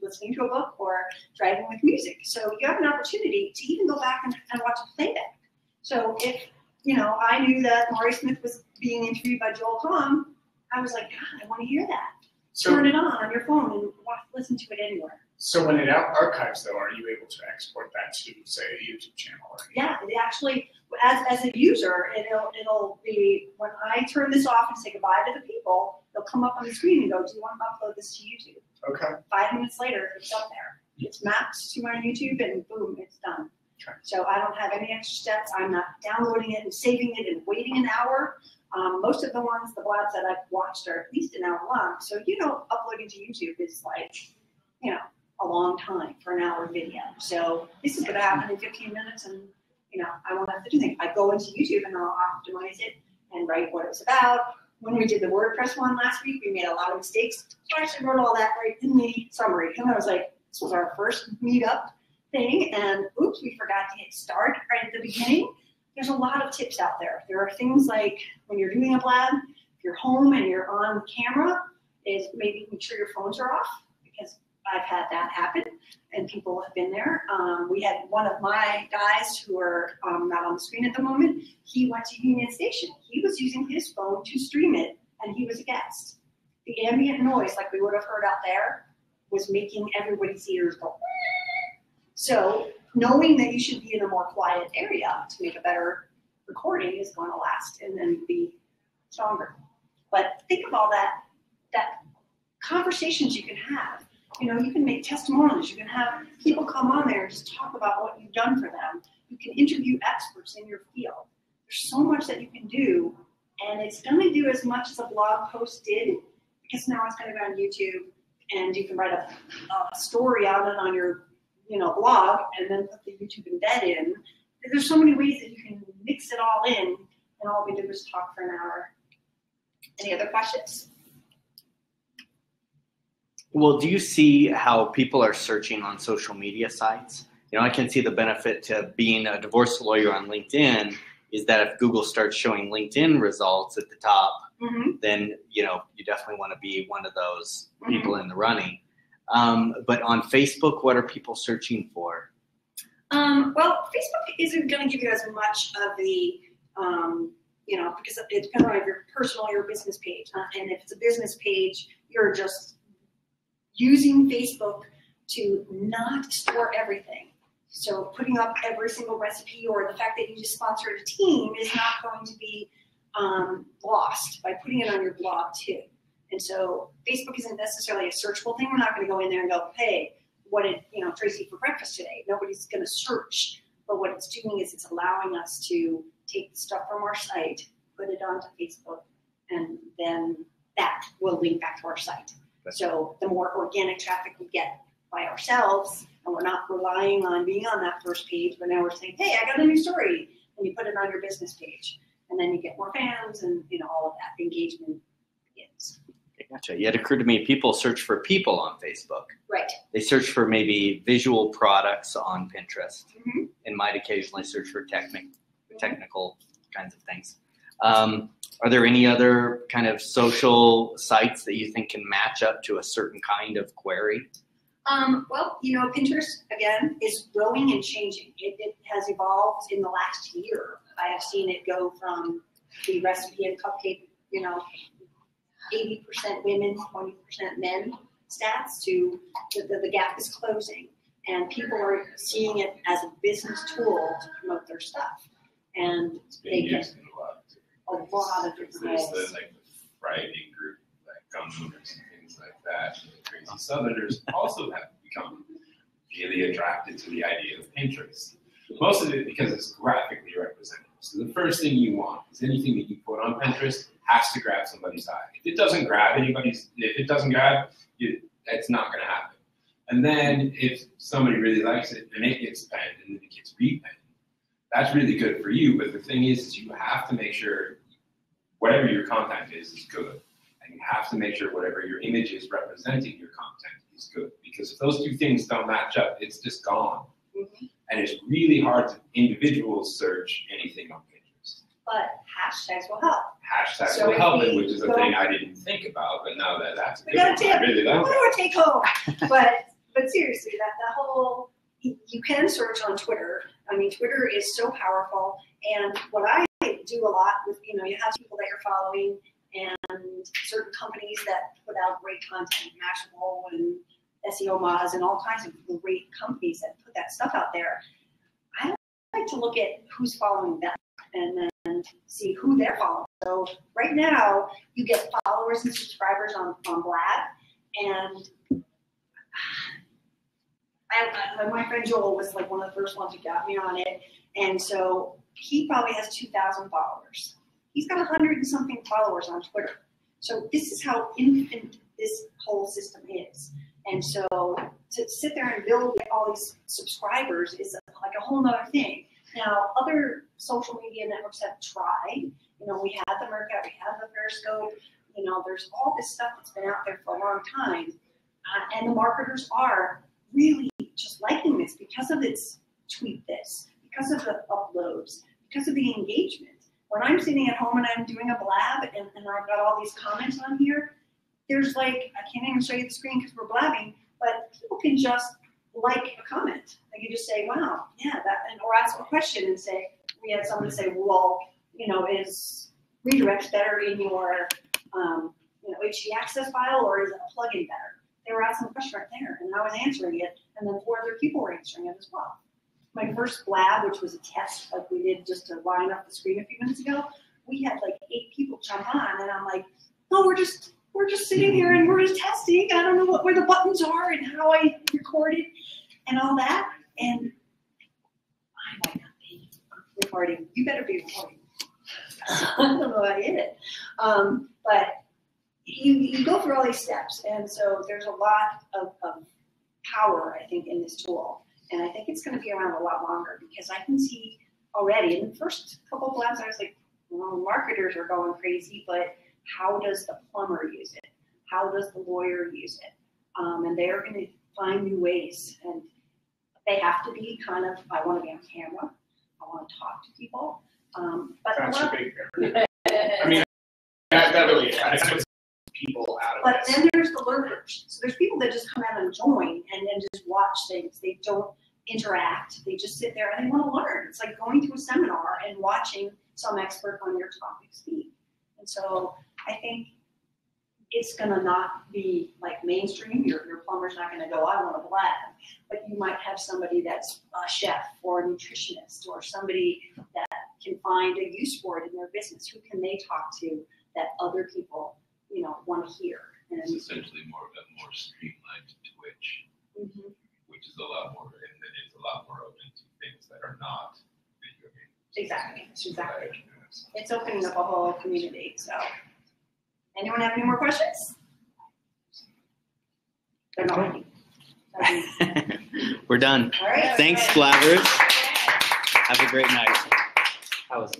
listening to a book or driving with music. So you have an opportunity to even go back and watch a playback. So if, I knew that Maury Smith was being interviewed by Joel Comm, I was like, God, I want to hear that. So, Turn it on your phone and listen to it anywhere. so when it archives, though, are you able to export that to, say, a YouTube channel? Or Yeah, it actually, as a user, it'll be, when I turn this off and say goodbye to the people, they'll come up on the screen and go, do you want to upload this to YouTube? Okay. 5 minutes later, it's up there. It's mapped to my YouTube, and boom, it's done. Okay. So I don't have any extra steps. I'm not downloading it and saving it and waiting an hour. Most of the Blabs that I've watched are at least an hour long. So, uploading to YouTube is like, a long time for an hour video. So this is going to happen in 15 minutes, and I won't have to do things. I go into YouTube and I'll optimize it and write what it's about. When we did the WordPress one last week, we made a lot of mistakes. So I actually wrote all that right in the summary. And I was like, this was our first meetup thing, and oops, we forgot to hit start right at the beginning. There's a lot of tips out there. There are things like when you're doing a blab, if you're home and you're on camera, is maybe make sure your phones are off, because I've had that happen and people have been there. We had one of my guys who are not on the screen at the moment. He went to Union Station. He was using his phone to stream it, and he was a guest. The ambient noise, like we would have heard out there, was making everybody's ears go. So knowing that you should be in a more quiet area to make a better recording is going to last and then be stronger. But think of all that conversations you can have. You can make testimonials. You can have people come on there and just talk about what you've done for them. You can interview experts in your field. There's so much that you can do, and it's going to do as much as a blog post did, because now it's going to go on YouTube, and you can write a story on it on your blog, and then put the YouTube embed in. There's so many ways that you can mix it all in, and all we did was talk for an hour. Any other questions? Well, do you see how people are searching on social media sites? I can see the benefit to being a divorce lawyer on LinkedIn is that if Google starts showing LinkedIn results at the top, then, you definitely want to be one of those people in the running. But on Facebook, what are people searching for? Well, Facebook isn't going to give you as much of the, because it depends on if you're personal or your business page. And if it's a business page, you're just using Facebook to not store everything. So putting up every single recipe, or the fact that you just sponsored a team, is not going to be lost by putting it on your blog too. And so Facebook isn't necessarily a searchable thing. We're not going to go in there and go, hey, what did Tracy eat for breakfast today? Nobody's going to search. But what it's doing is it's allowing us to take stuff from our site, put it onto Facebook, and then that will link back to our site. So the more organic traffic we get by ourselves, and we're not relying on being on that first page, but now we're saying, hey, I got a new story, and you put it on your business page. And then you get more fans, and all of that engagement begins. Okay, gotcha. Yeah, it occurred to me, people search for people on Facebook. Right. They search for maybe visual products on Pinterest, and might occasionally search for technical kinds of things. Are there any other kind of social sites that you think can match up to a certain kind of query? Well, Pinterest, again, is growing and changing. It has evolved in the last year. I have seen it go from the recipe and cupcake, 80% women, 20% men stats to the gap is closing. And people are seeing it as a business tool to promote their stuff. And they get a lot of different ways. There's the thriving group, like gunmooners and things like that. And the crazy Southerners also have become really attracted to the idea of Pinterest. Most of it because it's graphically represented. So the first thing you want is anything that you put on Pinterest has to grab somebody's eye. If it doesn't grab it's not going to happen. And then if somebody really likes it and it gets penned and then it gets repenned, that's really good for you. But the thing is you have to make sure whatever your content is good. And you have to make sure whatever your image is representing your content is good. Because if those two things don't match up, it's just gone. And it's really hard to individuals search anything on Pinterest. But hashtags will help. Hashtags will help, which is a thing I didn't think about, but now that's we got a tip. I really like that. Take home. But seriously, that whole, you can search on Twitter. I mean, Twitter is so powerful. And what I do a lot with, you have people that you're following and certain companies that put out great content, Mashable and SEO Moz and all kinds of great companies that put that stuff out there. I like to look at who's following them and then see who they're following. So right now, you get followers and subscribers on Blab, and my friend Joel was like one of the first ones who got me on it, and so he probably has 2,000 followers. He's got 100 and something followers on Twitter. So this is how infant this whole system is. And so to sit there and build all these subscribers is like a whole nother thing. Now, other social media networks have tried. You know, we had the Meetup, we had the Periscope. You know, there's all this stuff that's been out there for a long time. And the marketers are really just liking this because of its tweet this, because of the uploads, because of the engagement. When I'm sitting at home and I'm doing a blab and I've got all these comments on here, there's like, I can't even show you the screen because we're blabbing, but people can just like a comment. They can just say, wow, yeah, that, and or ask a question and say, we had someone say, well, you know, is redirect better in your you know, HTTP access file, or is a plugin better? They were asking a question right there, and I was answering it, and then 4 other people were answering it as well. My first blab, which was a test, like we did just to line up the screen a few minutes ago, we had like 8 people jump on, and I'm like, no, we're just sitting here and we're just testing. I don't know where the buttons are and how I record it and all that. And I might not be recording. You better be recording. I don't know how I did it. But you go through all these steps, and so there's a lot of power, I think, in this tool. And I think it's going to be around a lot longer because I can see already in the first couple of labs, I was like, well, marketers are going crazy, but how does the plumber use it? How does the lawyer use it? And they're going to find new ways. And they have to be kind of, I want to be on camera. I want to talk to people. But That's a big barrier. I mean, that really is. People out of But this. then there's the lurkers. So there's people that just come out and join and then just watch things. They don't interact. They just sit there and they want to learn. It's like going to a seminar and watching some expert on your topic speak. And so I think it's going to not be like mainstream. Your plumber's not going to go, I want a blab. But you might have somebody that's a chef or a nutritionist or somebody that can find a use for it in their business. Who can they talk to that other people, you know, want to hear? And It's essentially more streamlined Twitch, which is a lot more, and it's a lot more open to things that are not video games. Exactly. It's opening up a whole community. So, anyone have any more questions? They're not. We're done. All right. Thanks, Blabbers. Have a great night. That was